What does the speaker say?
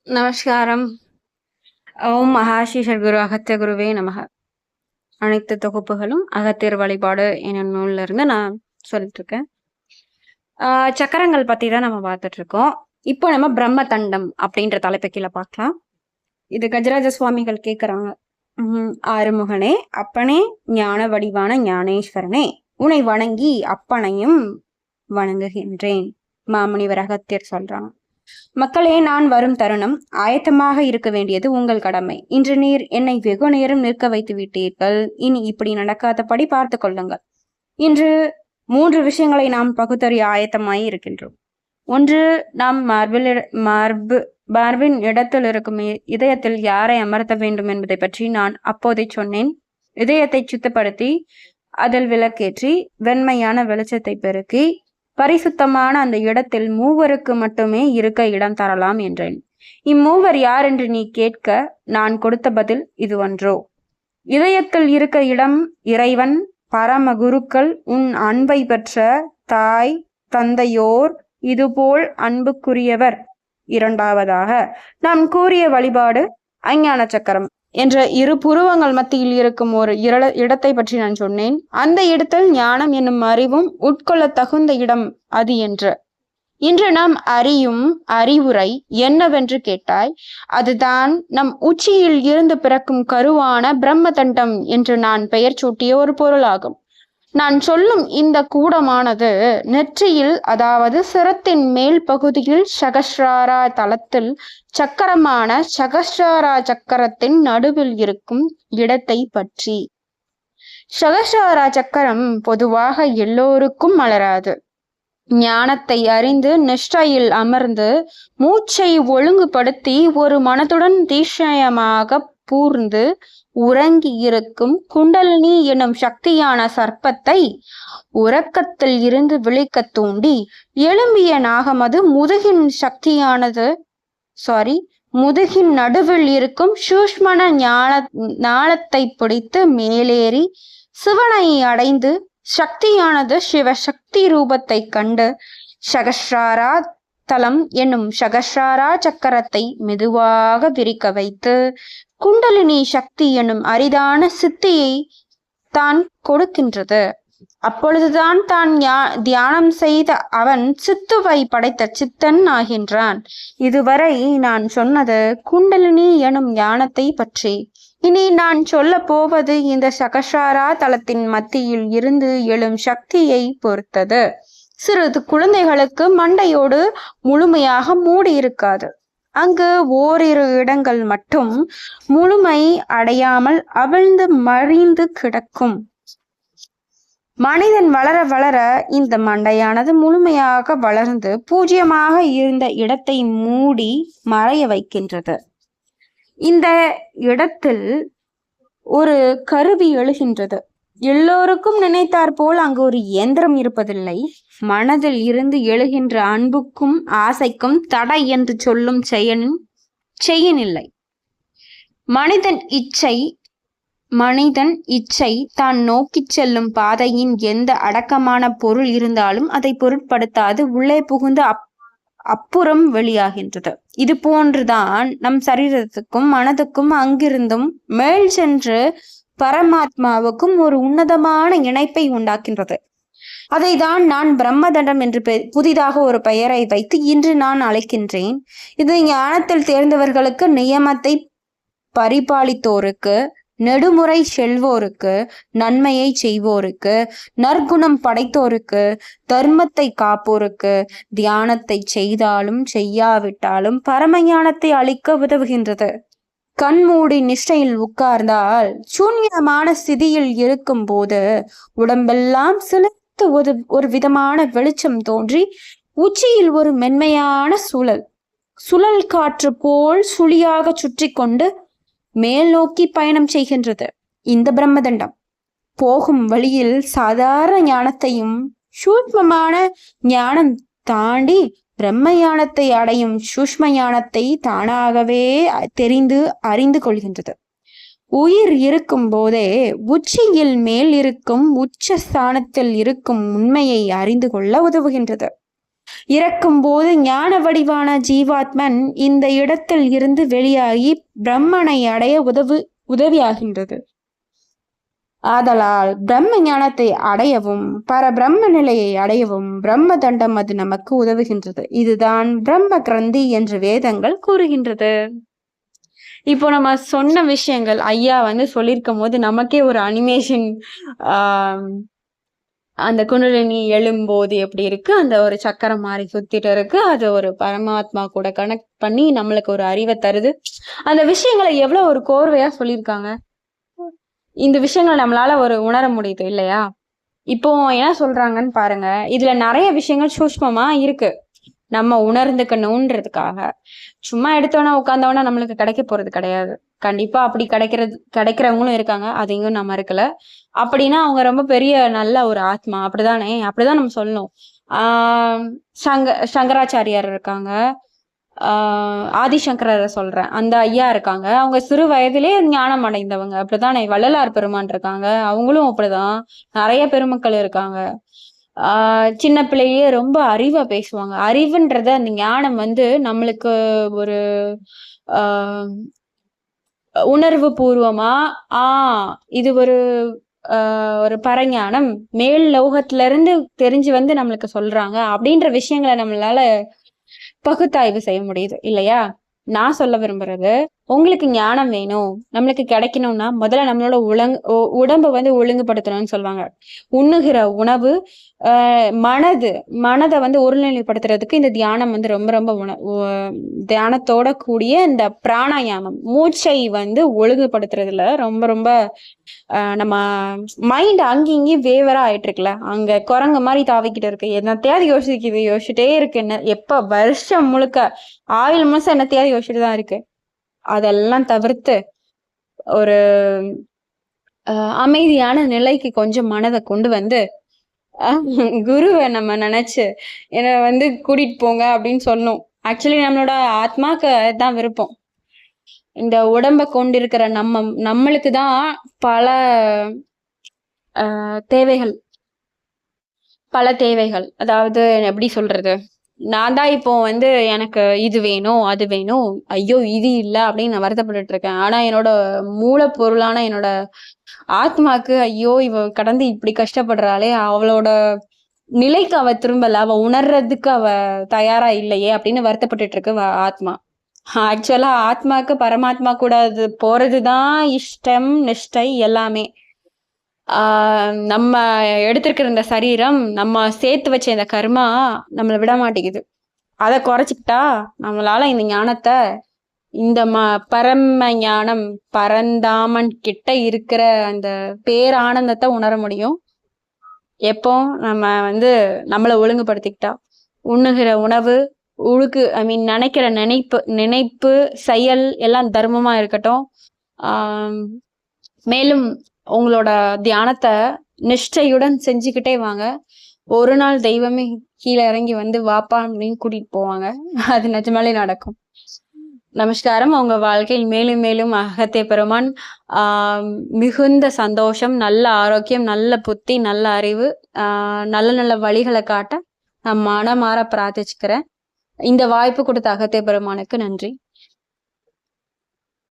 நமஸ்காரம். ஓம் மகாஷீஷர் குரு அகத்திய குருவே நமக. அனைத்து தொகுப்புகளும் அகத்தியர் வழிபாடு எனும் நூல்ல இருந்து நான் சொல்லிட்டு இருக்கேன். சக்கரங்கள் பத்தி தான் நம்ம பார்த்துட்டு இருக்கோம். இப்போ நம்ம பிரம்ம தண்டம் அப்படின்ற தலைப்பு கீழே பார்க்கலாம். இது கஜராஜ சுவாமிகள் கேட்குறாங்க. ஆறுமுகனே, அப்பனே, ஞான வடிவான ஞானேஸ்வரனே, உன்னை வணங்கி அப்பனையும் வணங்குகின்றேன். மாமுனிவர் அகத்தியர் சொல்றாங்க. மக்களே, நான் வரும் தருணம் ஆயத்தமாக இருக்க வேண்டியது உங்கள் கடமை. இன்று நீர் என்னை வெகு நேரம் நிற்க வைத்து விட்டீர்கள். இனி இப்படி நடக்காதபடி பார்த்து கொள்ளுங்கள். இன்று 3 விஷயங்களை நாம் பகுத்தறிய ஆயத்தமாய் இருக்கின்றோம். ஒன்று, நாம் மார்பின் இடத்தில் இருக்கும் இதயத்தில் யாரை அமர்த்த வேண்டும் என்பதை பற்றி நான் அப்போதை சொன்னேன். இதயத்தை சுத்தப்படுத்தி அதில் விளக்கேற்றி வெண்மையான வெளிச்சத்தை பெருக்கி பரிசுத்தமான அந்த இடத்தில் மூவருக்கு மட்டுமே இருக்க இடம் தரலாம் என்றேன். இம்மூவர் யார் என்று நீ கேட்க நான் கொடுத்த பதில் இது ஒன்றோ. இதயத்தில் இருக்க இடம் இறைவன், பரம குருக்கள், உன் அன்பை பெற்ற தாய் தந்தையோர், இதுபோல் அன்புக்குரியவர். இரண்டாவதாக நாம் கூறிய வழிபாடு அஞ்ஞான சக்கரம் என்ற 2 புருவங்கள் மத்தியில் இருக்கும் ஒரு இடத்தை பற்றி நான் சொன்னேன். அந்த இடத்தில் ஞானம் என்னும் அறிவும் உட்கொள்ள தகுந்த இடம் அது என்று. இன்று நாம் அறியும் அறிவுரை என்னவென்று கேட்டாய். அதுதான் நம் உச்சியில் இருந்து பிறக்கும் கருவான பிரம்ம தண்டம் என்று நான் பெயர் சூட்டிய ஒரு பொருளாகும். நான் சொல்லும் இந்த கூடமானது நெற்றியில், அதாவது சிரத்தின் மேல் பகுதியில் சகஸ்ராரா தளத்தில் சக்கரமான சகஸ்ராரா சக்கரத்தின் நடுவில் இருக்கும் இடத்தை பற்றி. சகஸ்ராரா சக்கரம் பொதுவாக எல்லோருக்கும் மலராது. ஞானத்தை அறிந்து நிஷ்டையில் அமர்ந்து மூச்சை ஒழுங்குபடுத்தி ஒரு மனதுடன் தீட்சயமாக பூர்ந்து உறங்கி இருக்கும் குண்டலினி எனும் சக்தியான சர்ப்பத்தை உறக்கத்தில் இருந்து விழிக்க தூண்டி எழும்பிய நாகமது முதுகின் நடுவில் இருக்கும் சூஷ்மண ஞானத்தை பிடித்து மேலேறி சிவனை அடைந்து சக்தியானது சிவசக்தி ரூபத்தை கண்டு சகஸ்ராரா தலம் என்னும் சகஸ்ராரா சக்கரத்தை மெதுவாக விரிக்க வைத்து குண்டலினி சக்தி என்னும் அரிதான சித்தியை தான் கொடுக்கின்றது. அப்பொழுதுதான் தான் தியானம் செய்த அவன் சித்துவை படைத்த சித்தன் ஆகின்றான். இதுவரை நான் சொன்னது குண்டலினி எனும் ஞானத்தை பற்றி. இனி நான் சொல்ல போவது இந்த சகஸ்ராரா தலத்தின் மத்தியில் இருந்து எழும் சக்தியை பொறுத்தது. சிறிது குழந்தைகளுக்கு மண்டையோடு முழுமையாக மூடி இருக்காது. அங்கு ஓரிரு இடங்கள் மட்டும் முழுமை அடையாமல் அவிழ்ந்து மழிந்து கிடக்கும். மனிதன் வளர வளர இந்த மண்டையானது முழுமையாக வளர்ந்து பூஜ்யமாக இருந்த இடத்தை மூடி மறைய வைக்கின்றது. இந்த இடத்தில் ஒரு கருவி எழுகின்றது. எல்லோருக்கும் நினைத்தாற் போல் அங்கு ஒரு இயந்திரம் இருப்பதில்லை. மனதில் இருந்து எழுகின்ற அன்புக்கும் ஆசைக்கும் தடை என்று சொல்லும் செயனில்லை. மனிதன் இச்சை தான் நோக்கி செல்லும் பாதையின் எந்த அடக்கமான பொருள் இருந்தாலும் அதை பொருட்படுத்தாது உள்ளே புகுந்து அப்புறம் வெளியாகின்றது. இது போன்றுதான் நம் சரீரத்துக்கும் மனதுக்கும் அங்கிருந்தும் மேல் சென்று பரமாத்மாவுக்கும் ஒரு உன்னதமான இணைப்பை உண்டாக்கின்றது. அதை தான் நான் பிரம்மதண்டம் என்று புதிதாக ஒரு பெயரை வைத்து இன்று நான் அழைக்கின்றேன். இது ஞானத்தில் தேர்ந்தவர்களுக்கு, நியமத்தை பரிபாலித்தோருக்கு, நெடுமுறை செல்வோருக்கு, நன்மையை செய்வோருக்கு, நற்குணம் படைத்தோருக்கு, தர்மத்தை காப்போருக்கு, தியானத்தை செய்தாலும் செய்யாவிட்டாலும் பரமஞானத்தை அளிக்க உதவுகின்றது. கண்மூடி நிஷ்டையில் உட்கார்ந்தால் சூன்யமான ஸ்திதியில் இருக்கும் போது உடம்பெல்லாம் சிலிர்த்து ஒரு விதமான வெளிச்சம் தோன்றி உச்சியில் ஒரு மென்மையான சுழல் காற்று போல் சுழியாக சுற்றி கொண்டு மேல் நோக்கி பயணம் செய்கின்றது. இந்த பிரம்மதண்டம் போகும் வழியில் சாதாரண ஞானத்தையும் சூட்சமான ஞானம் தாண்டி பிரம்ம ஞானத்தை அடையும் சூஷ்ம ஞானத்தை தானாகவே அறிந்து கொள்கின்றது. உயிர் இருக்கும் போதே உச்சியில் மேல் இருக்கும் உச்ச ஸ்தானத்தில் இருக்கும் உண்மையை அறிந்து கொள்ள உதவுகின்றது. இறக்கும் போது ஞான வடிவான ஜீவாத்மன் இந்த இடத்தில் இருந்து வெளியாகி பிரம்மனை அடைய உதவியாகின்றது. ஆதலால் பிரம்ம ஞானத்தை அடையவும் பரபிரம்ம நிலையை அடையவும் பிரம்ம தண்டம் அது நமக்கு உதவுகின்றது. இதுதான் பிரம்ம கிரந்தி என்று வேதங்கள் கூறுகின்றது. இப்போ நம்ம சொன்ன விஷயங்கள் ஐயா சொல்லியிருக்கும் போது நமக்கே ஒரு அனிமேஷன் அந்த குண்டலினி எழும்போது எப்படி இருக்கு, அந்த ஒரு சக்கரம் மாதிரி சுத்திட்டு இருக்கு, அது ஒரு பரமாத்மா கூட கனெக்ட் பண்ணி நம்மளுக்கு ஒரு அறிவை தருது. அந்த விஷயங்களை எவ்வளவு ஒரு கோர்வையா சொல்லியிருக்காங்க. இந்த விஷயங்களை நம்மளால ஒரு உணர முடியுது இல்லையா? இப்போ என்ன சொல்றாங்கன்னு பாருங்க. இதுல நிறைய விஷயங்கள் சூஷ்மமா இருக்கு, நம்ம உணர்ந்துக்கணும்ன்றதுக்காக. சும்மா எடுத்தோன்னா உட்காந்தோன்னா நம்மளுக்கு கிடைக்க போறது கிடையாது. கண்டிப்பா அப்படி கிடைக்கிறவங்களும் இருக்காங்க, அதையும் நம்ம இருக்கல. அப்படின்னா அவங்க ரொம்ப பெரிய நல்ல ஒரு ஆத்மா, அப்படிதானே? அப்படிதான் நம்ம சொல்லணும். சங்கராச்சாரியார் இருக்காங்க, ஆதிசங்கரரை சொல்றேன், அந்த ஐயா இருக்காங்க. அவங்க சிறு வயதிலே ஞானம் அடைந்தவங்க, அப்படிதானே? வள்ளலார் பெருமான் இருக்காங்க, அவங்களும் அப்படிதான். நிறைய பெருமக்கள் இருக்காங்க. சின்ன பிள்ளையே ரொம்ப அறிவா பேசுவாங்க. அறிவுன்றத அந்த ஞானம் நம்மளுக்கு ஒரு உணர்வு பூர்வமா இது ஒரு ஒரு பரஞானம் மேல் லோகத்துல இருந்து தெரிஞ்சு நம்மளுக்கு சொல்றாங்க அப்படின்ற விஷயங்களை நம்மளால பகுத்தாய்வு செய்ய முடியுது இல்லையா? நான் சொல்ல விரும்புறது, உங்களுக்கு ஞானம் வேணும், நம்மளுக்கு கிடைக்கணும்னா முதல்ல நம்மளோட உடம்பை ஒழுங்குபடுத்தணும்னு சொல்லுவாங்க. உண்ணுகிற உணவு, மனதை ஒருநிலைப்படுத்துறதுக்கு இந்த தியானம் ரொம்ப ரொம்ப தியானத்தோட கூடிய இந்த பிராணாயாமம், மூச்சை ஒழுங்குபடுத்துறதுல ரொம்ப ரொம்ப நம்ம மைண்ட் அங்கேயும் வேவரா ஆயிட்டு இருக்குல்ல, அங்க குரங்கு மாதிரி தாவிக்கிட்டு இருக்கு, என்னத்தையாவது யோசிச்சுட்டே இருக்கு. என்ன எப்ப வருஷம் முழுக்க ஆயுள் முழுசம் என்னத்தையாவது யோசிச்சுட்டு தான் இருக்கு. அதெல்லாம் தவிர்த்து ஒரு அமைதியான நிலைக்கு கொஞ்சம் மனதை கொண்டு குருவை நம்ம நினைச்சு என்ன கூட்டிட்டு போங்க அப்படின்னு சொல்லணும். ஆக்சுவலி நம்மளோட ஆத்மாக்கு தான் விருப்பம். இந்த உடம்ப கொண்டிருக்கிற நம்மளுக்கு தான் பல தேவைகள். அதாவது எப்படி சொல்றது, நான் தான் இப்போ எனக்கு இது வேணும் அது வேணும், ஐயோ இது இல்லை அப்படின்னு நான் வருத்தப்பட்டுட்டு இருக்கேன். ஆனா என்னோட மூலப்பொருளான என்னோட ஆத்மாக்கு ஐயோ இவ கடந்து இப்படி கஷ்டப்படுறாளே, அவளோட நிலைக்கு அவ திரும்பல, அவ உணர்றதுக்கு அவ தயாரா இல்லையே அப்படின்னு வருத்தப்பட்டுட்டு இருக்கு ஆத்மா. ஆக்சுவலா ஆத்மாக்கு பரமாத்மா கூட போறதுதான் இஷ்டம் நிஷ்டை எல்லாமே. நம்ம எடுத்திருக்கிற இந்த சரீரம், நம்ம சேர்த்து வச்ச இந்த கர்மா நம்மளை விட மாட்டேங்குது. அதை குறைச்சிக்கிட்டா நம்மளால இந்த ஞானத்தை, இந்த பரம ஞானம், பரந்தாமன் கிட்ட இருக்கிற அந்த பேரானந்தத்தை உணர முடியும். எப்போ நம்ம நம்மளை ஒழுங்குபடுத்திக்கிட்டா. உண்ணுகிற உணவு, நினைக்கிற நினைப்பு செயல் எல்லாம் தர்மமா இருக்கட்டும். மேலும் உங்களோட தியானத்தை நிஷ்டையுடன் செஞ்சுக்கிட்டே வாங்க. ஒரு நாள் தெய்வமே கீழே இறங்கி வாப்பா அப்படின்னு கூட்டிட்டு போவாங்க. அது நிஜமாலே நடக்கும். நமஸ்காரம். உங்க வாழ்க்கையில் மேலும் மேலும் அகத்திய பெருமான் மிகுந்த சந்தோஷம், நல்ல ஆரோக்கியம், நல்ல புத்தி, நல்ல அறிவு, நல்ல நல்ல வழிகளை காட்ட நான் மனமாற பிரார்த்திச்சுக்கிறேன். இந்த வாய்ப்பு கொடுத்த அகத்திய பெருமானுக்கு நன்றி.